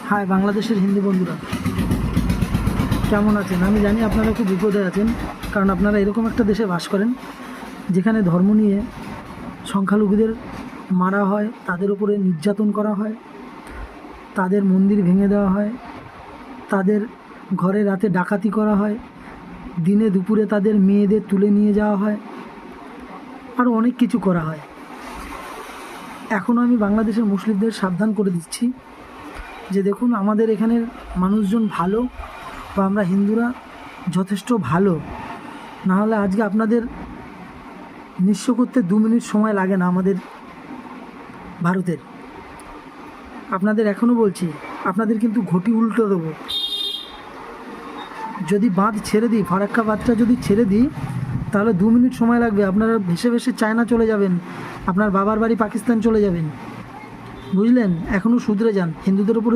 High বাংলাদেশের হিন্দু বন্ধুরা, কেমন আছেন? আমি জানি আপনারা খুব বিপদে আছেন, কারণ আপনারা এরকম একটা দেশে বাস করেন যেখানে ধর্ম নিয়ে সংখ্যালঘুদের মারা হয়, তাদের উপরে নির্যাতন করা হয়, তাদের মন্দির ভেঙে দেওয়া হয়, তাদের ঘরে রাতে ডাকাতি করা হয়, দিনে দুপুরে তাদের মেয়েদের তুলে নিয়ে যাওয়া হয়, আরও অনেক কিছু করা হয়। এখনও আমি বাংলাদেশের মুসলিমদের সাবধান করে দিচ্ছি যে দেখুন, আমাদের এখানের মানুষজন ভালো, বা আমরা হিন্দুরা যথেষ্ট ভালো, না হলে আজকে আপনাদের নিঃস্ব করতে 2 মিনিট সময় লাগে না আমাদের ভারতের। আপনাদের এখনও বলছি, আপনাদের কিন্তু ঘটি উল্টো দেবো। যদি বাঁধ ছেড়ে দিই, ফারাক্কা বাঁধটা যদি ছেড়ে দিই, তাহলে 2 মিনিট সময় লাগবে, আপনারা ভেসে ভেসে চায়না চলে যাবেন, আপনার বাবার বাড়ি পাকিস্তান চলে যাবেন। বুঝলেন? এখনও শুধরে যান। হিন্দুদের উপর